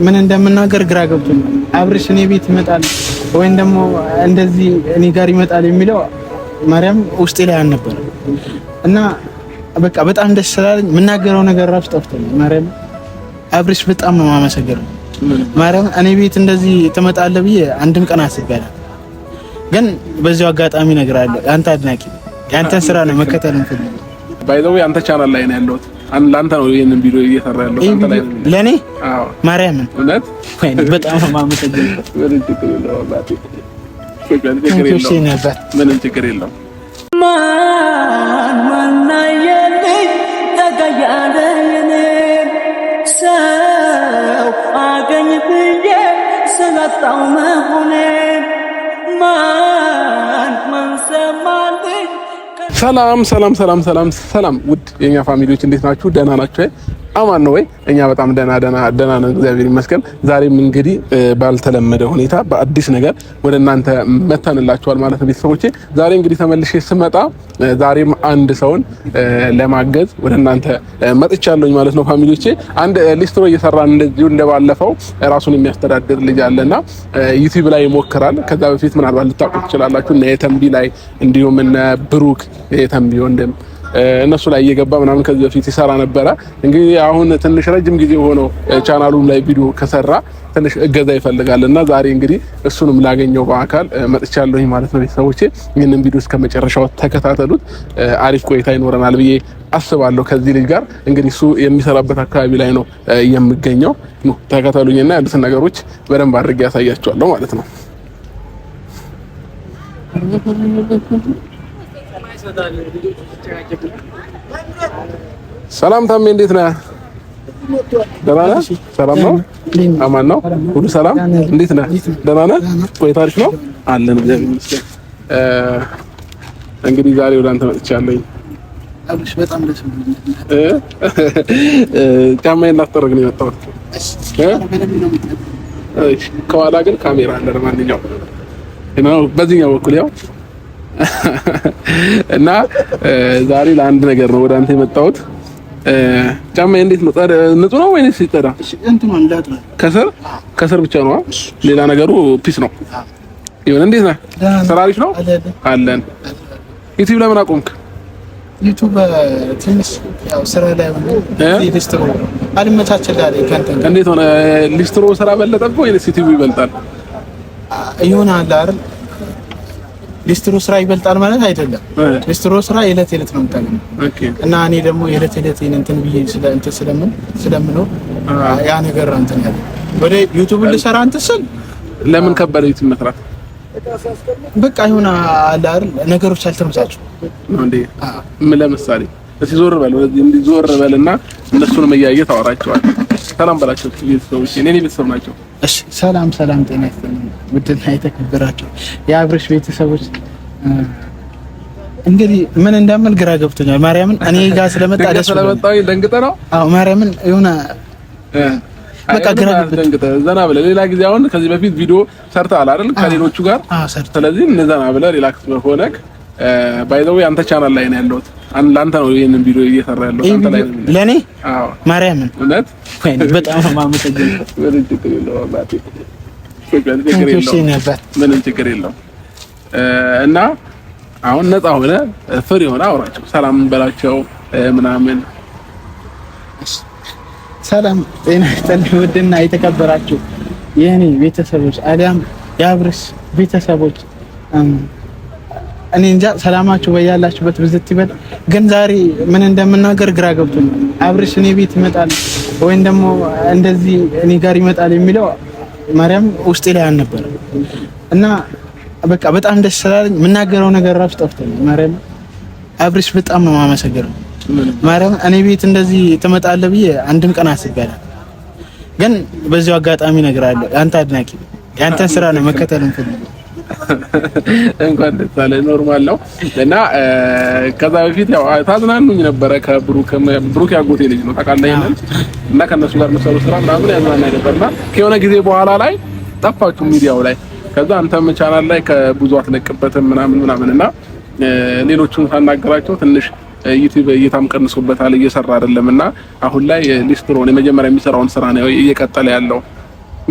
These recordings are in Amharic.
ምን እንደምናገር ግራ ገብቶኛል። አብርሽ እኔ ቤት ይመጣል ወይም ደግሞ እንደዚህ እኔ ጋር ይመጣል የሚለው ማርያም ውስጤ ላይ አልነበረም እና በቃ በጣም ደስ ስላለኝ የምናገረው ነገር ራሱ ጠፍቶኛል። ማርያም አብርሽ በጣም ነው የማመሰግነው። ማርያም እኔ ቤት እንደዚህ ትመጣለህ ብዬ አንድም ቀን አስቤያለሁ። ግን በዚሁ አጋጣሚ እነግርሃለሁ አንተ አድናቂ ያንተን ስራ ነው መከተል እንፈልግ ባይዘው ያንተ ቻናል ላይ ነው ያለሁት። ላንተ ነው ይሄንን ቪዲዮ እየሰራ ያለው አንተ ላይ ነው ለኔ። አዎ ማርያምን እውነት ወይ በጣም ነው የማመሰግነው። ምንም ችግር የለውም። ማን ያየልኝ ተጋያለኝ ሰው አገኝ ብዬ ስላጣው መሆኔ ማን ሰማልኝ። ሰላም ውድ የኛ ፋሚሊዎች እንዴት ናችሁ? ደህና ናችሁ? አማን ነው ወይ? እኛ በጣም ደህና ነን፣ እግዚአብሔር ይመስገን። ዛሬም እንግዲህ ባልተለመደ ሁኔታ በአዲስ ነገር ወደ እናንተ መተንላችኋል ማለት ነው ቤተሰቦቼ። ዛሬ እንግዲህ ተመልሼ ስመጣ ዛሬም አንድ ሰውን ለማገዝ ወደ እናንተ መጥቻለሁኝ ማለት ነው ፋሚሊዎቼ። አንድ ሊስትሮ እየሰራን እንደዚሁ እንደባለፈው ራሱን የሚያስተዳድር ልጅ አለና ዩቲዩብ ላይ ይሞክራል። ከዛ በፊት ምናልባት ልታውቁት ትችላላችሁ እነ የተንቢ ላይ እንዲሁም እነ ብሩክ የተንቢ ወንድም እነሱ ላይ እየገባ ምናምን ከዚህ በፊት ይሰራ ነበረ። እንግዲህ አሁን ትንሽ ረጅም ጊዜ ሆኖ ቻናሉም ላይ ቪዲዮ ከሰራ ትንሽ እገዛ ይፈልጋልና ዛሬ እንግዲህ እሱንም ላገኘው በአካል መጥቻለሁኝ ማለት ነው ቤተሰቦቼ። ይህንን ቪዲዮ እስከ መጨረሻው ተከታተሉት፣ አሪፍ ቆይታ ይኖረናል ብዬ አስባለሁ ከዚህ ልጅ ጋር። እንግዲህ እሱ የሚሰራበት አካባቢ ላይ ነው የምገኘው። ተከታተሉኝና ያሉትን ነገሮች በደንብ አድርጌ ያሳያችኋለሁ ማለት ነው። ሰላም ታሜ፣ እንዴት ነህ? ደህና ነህ? ሰላም ነው? አማን ነው? ሁሉ ሰላም? እንዴት ነህ? ደህና ነህ? ቆይታ አሪፍ ነው አለን፣ እግዚአብሔር ይመስገን። እንግዲህ ዛሬ ወደ አንተ መጥቻለሁኝ። አብሽ በጣም ደስ ብሎኛል። ጫማዬን ላስጠርግ ነው የመጣሁት። ከኋላ ግን ካሜራ አለ። ለማንኛውም በዚህኛው በኩል ያው እና ዛሬ ለአንድ ነገር ነው ወደ አንተ የመጣሁት። ጫማዬ እንዴት ነው? ንጹህ ነው ወይስ ሲጠዳ? እንትኑ እንዳጥራ ከስር ብቻ ነው፣ ሌላ ነገሩ ፒስ ነው። ይሁን። እንዴት ነህ? ስራ አሪፍ ነው አለን። ዩቲዩብ ለምን አቆምክ? ዩቲዩብ ትንሽ ያው ስራ ላይ ሆነ ሊስትሮ አልመቻችልኝ ካንተ። እንዴት ሆነ? ሊስትሮ ስራ በለጠብህ ወይስ ዩቲዩብ ይበልጣል? ይሆናል አይደል? ሊስትሮ ስራ ይበልጣል ማለት አይደለም። ሊስትሮ ስራ የዕለት ነው የምታገኘው። እና እኔ ደግሞ የዕለት እንትን ብዬ ስለምነው ያ ነገር እንትን ያለ ወደ ዩቲዩብ ልሰራ እንትን ስል ለምን ከበደ ዩቲዩብ መስራት? በቃ ይሁን አለ አይደል ነገሮች አልተመቻቹም ነው እንዴ? ምን ለምሳሌ እስኪ ዞር በል ወደዚህ እንዲህ ዞር በልና እነሱንም እያየህ ታወራቸዋለህ። ሰላም በላቸው ቤተሰቦች፣ እኔ ቤተሰብ ናቸው። እሺ ሰላም ጤና ይስጥልኝ ውድና የተከበራችሁ የአብርሽ ቤተሰቦች። እንግዲህ ምን እንደምል ግራ ገብቶኛል። ማርያምን እኔ ጋር ስለመጣ ደስ ስለመጣሁኝ ደንግጠህ ነው? አዎ ማርያምን የሆነ በቃ ግራ ደንግጠህ ዘና ብለህ ሌላ ጊዜ አሁን ከዚህ በፊት ቪዲዮ ሰርተሃል አይደል ከሌሎቹ ጋር? ስለዚህ ዘና ብለህ ሪላክስ ሆነህ ባይዘው አንተ ቻናል ላይ ነው ያለሁት። ላንተ ነው ይሄንን ቪዲዮ እየሰራ ያለው አንተ ላይ ነው ለኔ። አዎ ማርያምን እውነት ወይ በጣም ነው የማመሰግነው። ምንም ችግር የለውም። እና አሁን ነፃ ሆነ ፍሪ ሆነ አውራቸው፣ ሰላም በላቸው ምናምን። ሰላም ጤና ይስጥልኝ ውድና የተከበራችሁ የኔ ቤተሰቦች አሊያም የአብርሽ ቤተሰቦች፣ እኔ እንጃ ሰላማችሁ በያላችሁበት ብዝት ይበል። ግን ዛሬ ምን እንደምናገር ግራ ገብቶኛል። አብርሽ እኔ ቤት ይመጣል ወይም ደግሞ እንደዚህ እኔ ጋር ይመጣል የሚለው ማርያም ውስጤ ላይ አልነበረም እና በቃ በጣም ደስ ስላለኝ የምናገረው ነገር ራሱ ጠፍቶኛል። ማርያም አብርሽ በጣም ነው የማመሰግነው። ማርያም እኔ ቤት እንደዚህ ትመጣለህ ብዬ አንድም ቀን አስቤያለሁ። ግን በዚሁ አጋጣሚ እነግርሃለሁ አንተ አድናቂ ያንተን ስራ ነው መከተል እንፈልግ እንኳን ደስ አለህ። ኖርማል ነው። እና ከዛ በፊት ያው ታዝናኑኝ ነበረ ከብሩክ ያጎቴ ልጅ ነው ታውቃለህ አይደል? እና ከነሱ ጋር መሰሩ ስራ ምናምን ያዝናናኝ ነበርና ከሆነ ጊዜ በኋላ ላይ ጠፋችሁ ሚዲያው ላይ። ከዛ አንተም ቻናል ላይ ከብዙ አትለቅበትም ምናምን እና ሌሎቹን ሳናገራቸው ትንሽ ዩቲዩብ እይታም ቀንሶበታል፣ እየሰራ አይደለምና አሁን ላይ ሊስትሮን የመጀመሪያ የሚሰራውን ስራ ነው እየቀጠለ ያለው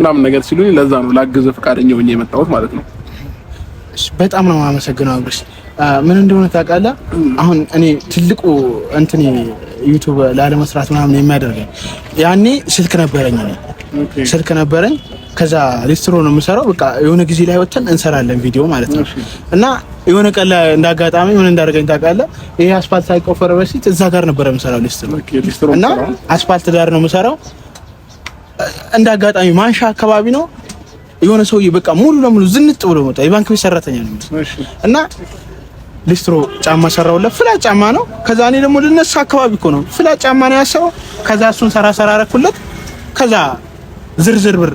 ምናምን ነገር ሲሉኝ ለዛ ነው ላግዝ ፈቃደኛ ሆኜ የመጣሁት ማለት ነው። በጣም ነው የማመሰግነው አብርሽ። ምን እንደሆነ ታውቃለህ? አሁን እኔ ትልቁ እንትን ዩቲዩብ ላለመስራት ምናምን የሚያደርገኝ ያኔ ስልክ ነበረኝ ከዛ ሊስትሮ ነው የምሰራው። በቃ የሆነ ጊዜ ላይ ወጥተን እንሰራለን ቪዲዮ ማለት ነው። እና የሆነ ቀን ላይ እንዳጋጣሚ ምን እንዳደረገኝ ታውቃለህ? ይሄ አስፋልት ሳይቆፈር በፊት እዛ ጋር ነበር የምሰራው ሊስትሮ። እና አስፋልት ዳር ነው የምሰራው። እንዳጋጣሚ ማንሻ አካባቢ ነው የሆነ ሰውዬ በቃ ሙሉ ለሙሉ ዝንጥ ብሎ መጣ። የባንክ ቤት ሰራተኛ ነው እና ሊስትሮ ጫማ ሰራውለት። ፍላት ጫማ ነው። ከዛ እኔ ደግሞ ልነሳ አካባቢ እኮ ነው ፍላት ጫማ ነው ያሰበው። ከዛ እሱን ሰራ አረኩለት። ከዛ ዝርዝር ብር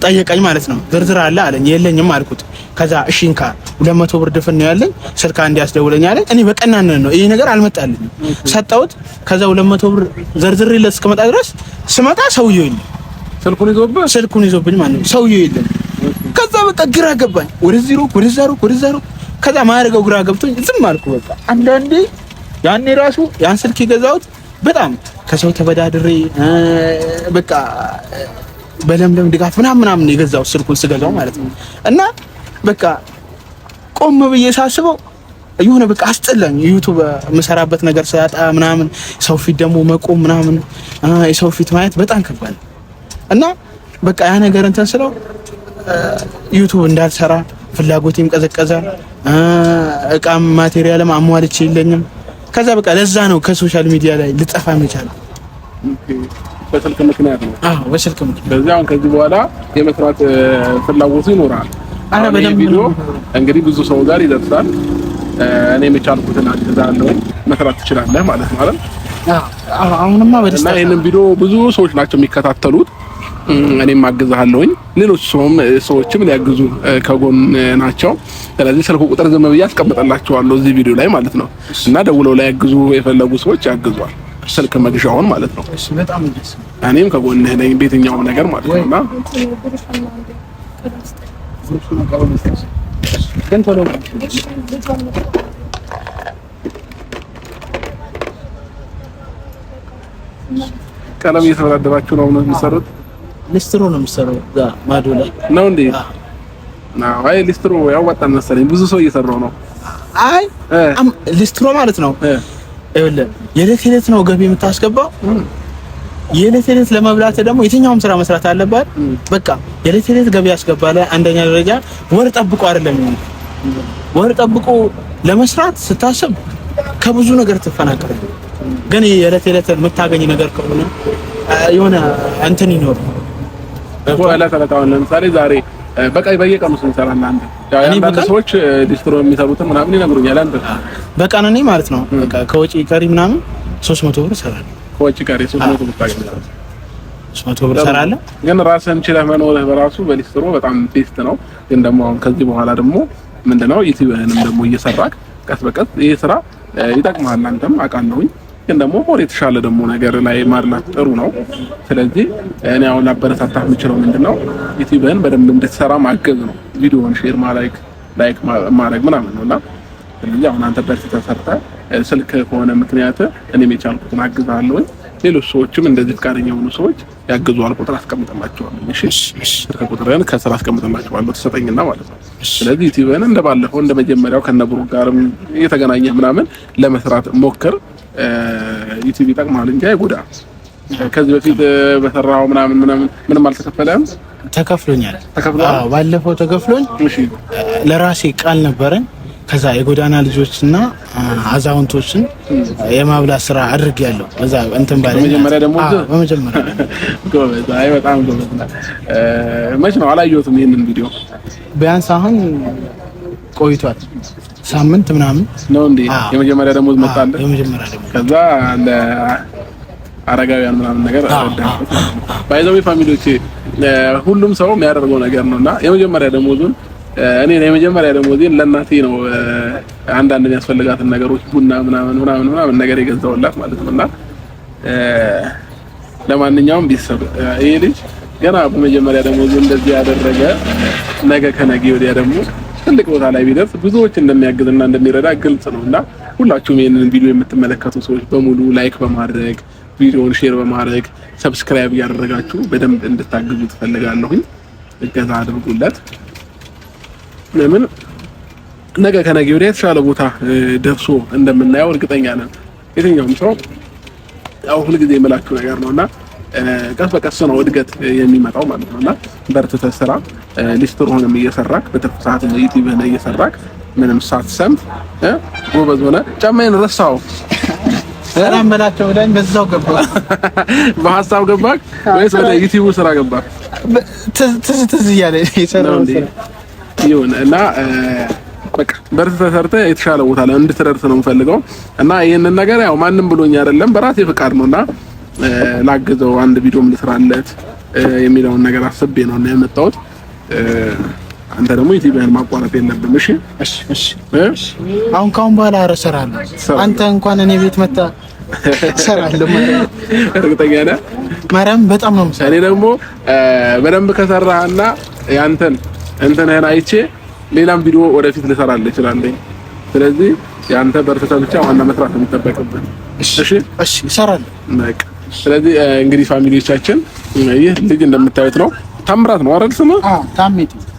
ጠየቀኝ ማለት ነው። ዝርዝር አለ አለኝ። የለኝም አልኩት። ከዛ እሺ እንካ 200 ብር ድፍን ነው ያለኝ ስልካ እንዲያስደውለኝ አለኝ። እኔ በቀናነት ነው ይሄ ነገር አልመጣልኝም። ሰጣሁት። ከዛ 200 ብር ዘርዝሬለት እስከመጣ ድረስ ስመጣ ሰውዬው የለም። ስልኩን ይዞብኝ ማለት ነው። ሰውዬው የለም። ከዛ በቃ ግራ ገባኝ። ወደዚህ ሩቅ ከዛ ማድረገው ግራ ገብቶኝ ዝም አልኩ። በቃ አንዳንዴ ያኔ ራሱ ያን ስልክ የገዛሁት በጣም ከሰው ተበዳድሬ በቃ በለምለም ድጋፍ ምናምን የገዛሁት ስልኩን ስገዛው ማለት ነው። እና በቃ ቆም ብዬ ሳስበው የሆነ በቃ አስጠላኝ። ዩቲዩብ የምሰራበት ነገር ሳያጣ ምናምን ሰው ፊት ደግሞ መቆም ምናምን የሰው ፊት ማየት በጣም ከባድ እና በቃ ያ ነገር እንትን ስለው ዩቲዩብ እንዳልሰራ ፍላጎቴም ቀዘቀዘ። እቃም ማቴሪያልም አሟልቼ የለኝም። ከዛ በቃ ለዛ ነው ከሶሻል ሚዲያ ላይ ልጠፋ የቻለው። በስልክ ምክንያት ነው። በስልክ ምክንያት። በዚህ አሁን ከዚህ በኋላ የመስራት ፍላጎቱ ይኖራል። በደንብ ቪዲዮ እንግዲህ ብዙ ሰው ጋር ይደርሳል። እኔ የቻልኩትን አግዛለሁ። መስራት ትችላለህ ማለት ነው አይደል? አሁንማ በደስታ እና ይሄንን ቪዲዮ ብዙ ሰዎች ናቸው የሚከታተሉት። እኔም አግዛለሁኝ። ሌሎች ሰዎችም ሊያግዙ ከጎን ናቸው። ስለዚህ ስልኩ ቁጥር ዝም ብዬ አስቀምጥላችኋለሁ እዚህ ቪዲዮ ላይ ማለት ነው። እና ደውለው ላይ ያግዙ የፈለጉ ሰዎች ያግዟል። ስልክ መግዣውን ማለት ነው። እሺ፣ በጣም ደስ እኔም ከጎንህ ነኝ በየትኛውም ነገር ማለት ነውና ቀለም እየተወዳደራችሁ ነው የምትሰሩት? ሊስትሮ ነው የምትሰራው እዛ ማዶ ላይ ነው እንዴ? አይ ሊስትሮ ያዋጣል መሰለኝ። ብዙ ሰው እየሰራው ነው። አይ ሊስትሮ ማለት ነው ይኸውልህ የዕለት ነው ገቢ የምታስገባው። የዕለት ለመብላት ደግሞ የትኛውም ስራ መስራት አለባት። በቃ የዕለት ገቢ ያስገባል። አንደኛ ደረጃ ወር ጠብቆ አይደለም። ወር ጠብቆ ለመስራት ስታስብ ከብዙ ነገር ትፈናቀላለህ። ግን የዕለት የምታገኝ ነገር ከሆነ የሆነ እንትን ይኖር በኋላ ለምሳሌ ዛሬ በቃ በየቀኑ ስንሰራና አንድ ሰዎች ዲስትሮ የሚሰሩትን ምናምን ይነግሩኛል። አንተ በቀን እኔ ማለት ነው በቃ ከወጪ ቀሪ ምናምን 300 ብር እሰራለሁ። ከወጪ ቀሪ 300 ብር ታገኛለህ። 300 ብር እሰራለሁ። ግን ራስህን ችለህ መኖርህ በራሱ በዲስትሮ በጣም ቤስት ነው። ግን ደግሞ አሁን ከዚህ በኋላ ደግሞ ምንድነው ዩቲዩብህንም ደግሞ እየሰራክ ቀስ በቀስ ይሄ ስራ ይጠቅምሃል። አንተም አውቃለሁኝ። ግን ደግሞ ሞር የተሻለ ደግሞ ነገር ላይ ማድላት ጥሩ ነው። ስለዚህ እኔ አሁን አበረታታህ የምችለው ምንድነው ዩቲዩብህን በደንብ እንድትሰራ ማገዝ ነው። ቪዲዮውን ሼር ላይክ ማድረግ ምናምን ነውና ስለዚህ አሁን አንተ በርትተህ ሰርተህ ስልክ ከሆነ ምክንያት እኔም የቻልኩትን አግዛለሁ። ሌሎች ሰዎችም እንደዚህ ፈቃደኛ የሆኑ ሰዎች ያግዙዋል። ቁጥር አስቀምጥላቸዋለሁ። እሺ ስልክ ቁጥርን ከስራ አስቀምጥላቸዋለሁ ተሰጠኝና ማለት ነው። ስለዚህ ዩቲዩብህን እንደባለፈው እንደመጀመሪያው ከነብሩክ ጋርም እየተገናኘህ ምናምን ለመስራት ሞክር። ዩቲዩብ ይጠቅማል እንጂ አይጎዳም። ከዚህ በፊት በሰራው ምንም አልተከፈለም? ተከፍሎኛል። አዎ ባለፈው ተከፍሎኝ ለራሴ ቃል ነበረኝ። ከዛ የጎዳና ልጆችና አዛውንቶችን የማብላት ስራ አድርጌያለሁ። በዛ እንትን ባለ በመጀመሪያ ደግሞ ጎበዝ። አይ በጣም ጎበዝ ነው። መች ነው አላየሁትም ይሄንን ቪዲዮ። ቢያንስ አሁን ቆይቷል፣ ሳምንት ምናምን ነው እንዴ? የመጀመሪያ ደሞዝ መጣለ። የመጀመሪያ ደሞዝ ከዛ ለአረጋውያን ምናምን ነገር አረዳሁ። ባይዘው ፋሚሊዎቼ ሁሉም ሰው የሚያደርገው ነገር ነውና የመጀመሪያ ደሞዙን እኔ የመጀመሪያ ደሞዜን ለእናቴ ነው አንዳንድ የሚያስፈልጋትን ነገሮች ቡና ምናምን ነገር የገዛውላት ማለት ነውና ለማንኛውም ቤተሰብ ይሄ ልጅ ገና በመጀመሪያ ደሞዙ እንደዚህ ያደረገ ነገ ከነገ ወዲያ ደግሞ ትልቅ ቦታ ላይ ቢደርስ ብዙዎች እንደሚያግዝና እንደሚረዳ ግልጽ ነውና ሁላችሁም ይሄንን ቪዲዮ የምትመለከቱ ሰዎች በሙሉ ላይክ በማድረግ ቪዲዮውን ሼር በማድረግ ሰብስክራይብ እያደረጋችሁ በደንብ እንድታግዙ ትፈልጋለሁኝ። እገዛ አድርጉለት። ለምን ነገ ከነገ ወዲያ የተሻለ ቦታ ደርሶ እንደምናየው እርግጠኛ ነን። የትኛውም ሰው ያው ሁልጊዜ የምላችሁ ነገር ነውና ቀስ በቀስ ነው እድገት የሚመጣው ማለት ነውና በርትተህ ስራ። ሊስትሮህንም እየሰራክ በትርፍ ሰዓት ዩቲዩብህን እየሰራክ ምንም ሳትሰንፍ ጎበዝ ሆነ። ጫማዬን ረሳው ሰላም በላቸው ብለን በዛው ገባ። በሐሳብ ገባክ ወይስ ወደ ዩቲዩብ ስራ ገባክ? ትዝ እያለ የሰራው ስራ ይሁን እና በቃ በርትተህ ሰርተህ የተሻለ ቦታ ላይ እንድትደርስ ነው የምፈልገው እና ይሄንን ነገር ያው ማንም ብሎኝ አይደለም በራሴ ፍቃድ ነውና ላግዘው አንድ ቪዲዮም ልስራለት የሚለውን ነገር አስቤ ነው እና የመጣሁት። አንተ ደግሞ ዩቲዩብህን ማቋረጥ የለብም። እሺ እሺ እሺ። አሁን ካሁን በኋላ እሰራለሁ። አንተ እንኳን እኔ ቤት መጣ እሰራለሁ ማለት እርግጠኛ ነህ? ማርያም በጣም ነው የምሰራው። እኔ ደግሞ በደንብ ከሰራህና ያንተን እንትንህን አይቼ ሌላም ቪዲዮ ወደፊት ልሰራልህ እችላለሁ። ስለዚህ ያንተ በርትተህ ብቻ ዋና መስራት ነው የሚጠበቅብህ። እሺ እሺ እሰራለሁ። በቃ ስለዚህ እንግዲህ ፋሚሊዎቻችን ይህ ልጅ እንደምታዩት ነው። ታምራት ነው አይደል ስሙ?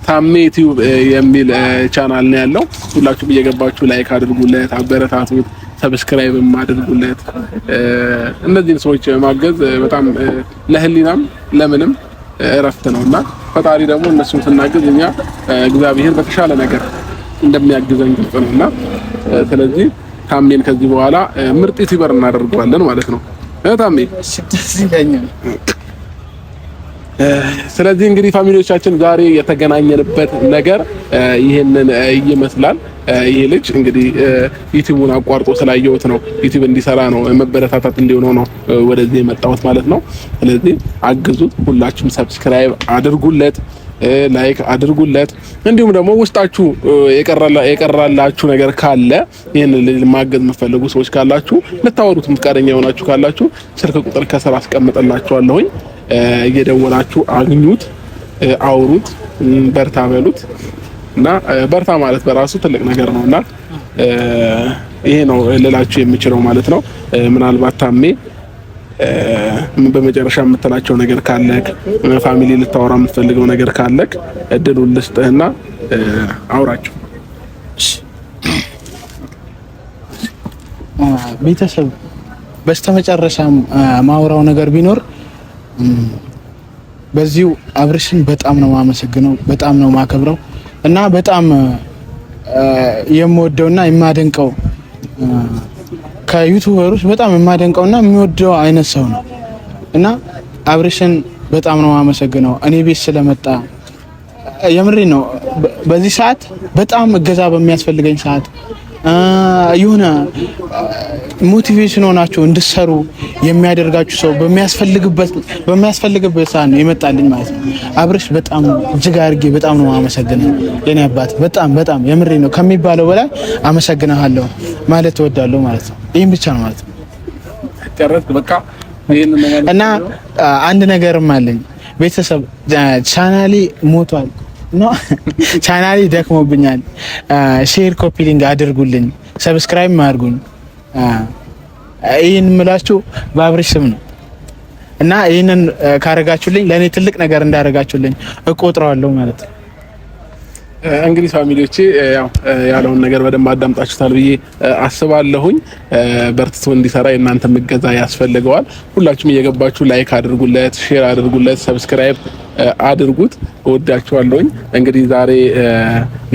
ታሜ ቲዩብ የሚል ቻናል ነው ያለው። ሁላችሁም እየገባችሁ ላይክ አድርጉለት፣ አበረታቱት፣ ሰብስክራይብም አድርጉለት። እነዚህን ሰዎች ማገዝ በጣም ለህሊናም ለምንም እረፍት ነውና ፈጣሪ ደግሞ እነሱን ስናገዝ እኛ እግዚአብሔር በተሻለ ነገር እንደሚያግዘን ግልጽ ነውና ስለዚህ ታሜን ከዚህ በኋላ ምርጥ ዩቲዩበር እናደርገዋለን ማለት ነው። ታሜ ስለዚህ እንግዲህ ፋሚሊዎቻችን ዛሬ የተገናኘንበት ነገር ይሄንን ይመስላል። ይሄ ልጅ እንግዲህ ዩቲዩብን አቋርጦ ስላየሁት ነው ዩቲዩብ እንዲሰራ ነው መበረታታት እንዲሆነው ነው ወደዚህ የመጣሁት ማለት ነው። ስለዚህ አግዙት፣ ሁላችሁም ሰብስክራይብ አድርጉለት፣ ላይክ አድርጉለት። እንዲሁም ደግሞ ውስጣችሁ የቀራላችሁ ነገር ካለ ይሄንን ልጅ ማገዝ የምትፈልጉ ሰዎች ካላችሁ ልታወሩት ፈቃደኛ የሆናችሁ ካላችሁ ስልክ ቁጥር ከስራ አስቀምጥላችኋለሁኝ። እየደወላችሁ አግኙት፣ አውሩት፣ በርታ በሉት እና በርታ ማለት በራሱ ትልቅ ነገር ነውና ይሄ ነው ልላችሁ የምችለው ማለት ነው። ምናልባት ታሜ በመጨረሻ የምትላቸው ነገር ካለክ ፋሚሊ ልታወራ የምትፈልገው ነገር ካለክ እድሉን ልስጥህና አውራቸው። ቤተሰብ በስተመጨረሻም ማውራው ነገር ቢኖር በዚሁ አብርሽን በጣም ነው የማመሰግነው፣ በጣም ነው የማከብረው እና በጣም የምወደውና የማደንቀው ከዩቲዩበሮች በጣም የማደንቀውና የሚወደው አይነት ሰው ነው እና አብርሽን በጣም ነው የማመሰግነው። እኔ ቤት ስለመጣ የምሬ ነው። በዚህ ሰዓት በጣም እገዛ በሚያስፈልገኝ ሰዓት የሆነ ሞቲቬሽን ሆናችሁ እንድትሰሩ የሚያደርጋችሁ ሰው በሚያስፈልግበት ሰዓት ነው የመጣልኝ ማለት ነው። አብርሽ በጣም እጅግ አድርጌ በጣም ነው የማመሰግነው የኔ አባት። በጣም የምሬ ነው ከሚባለው በላይ አመሰግናለሁ ማለት እወዳለሁ ማለት ነው። ይሄን ብቻ ነው ማለት ነው። ጨረስክ? በቃ ይሄንን ነገር እና አንድ ነገርም አለኝ ቤተሰብ፣ ቻናሌ ሞቷል ነው ቻናሌ ደክሞብኛል። ሼር ኮፒ ሊንክ አድርጉልኝ፣ ሰብስክራይብ አድርጉኝ። ይሄን የምላችሁ በአብርሽ ስም ነው እና ይሄንን ካረጋችሁልኝ ለኔ ትልቅ ነገር እንዳረጋችሁልኝ እቆጥረዋለሁ ማለት ነው። እንግዲህ ፋሚሊዎቼ ያው ያለውን ነገር በደንብ አዳምጣችሁታል ብዬ አስባለሁኝ። በርትቶ እንዲሰራ የእናንተ እገዛ ያስፈልገዋል። ሁላችሁም እየገባችሁ ላይክ አድርጉለት፣ ሼር አድርጉለት፣ ሰብስክራይብ አድርጉት። እወዳችኋለሁኝ። እንግዲህ ዛሬ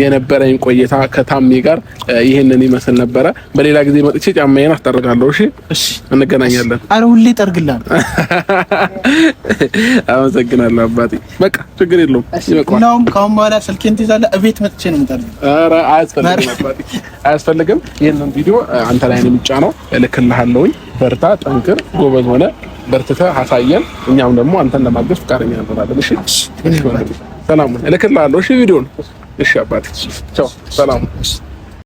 የነበረኝ ቆይታ ከታሜ ጋር ይሄንን ይመስል ነበረ። በሌላ ጊዜ መጥቼ ጫማዬን አስጠርጋለሁ። እሺ እንገናኛለን። አረ ሁሌ ጠርግላል። አመሰግናለሁ አባቴ። በቃ ችግር የለውም። ይበቃል። ካሁን በኋላ ስልኬን ትይዛለህ? እቤት መጥቼ ነው የምጠርገው። አረ አያስፈልግም አባቴ፣ አያስፈልግም። ይሄንን ቪዲዮ አንተ ላይ ነው የሚጫነው። እልክልሃለሁኝ። በርታ፣ ጠንክር፣ ጎበዝ ሆነ በርትተህ አሳየን። እኛም ደግሞ አንተን ለማገዝ ፍቃደኛ እንሆናለን። እሺ ሰላም እልክልሃለሁ። እሺ ቪዲዮን። እሺ አባቴ ቻው፣ ሰላም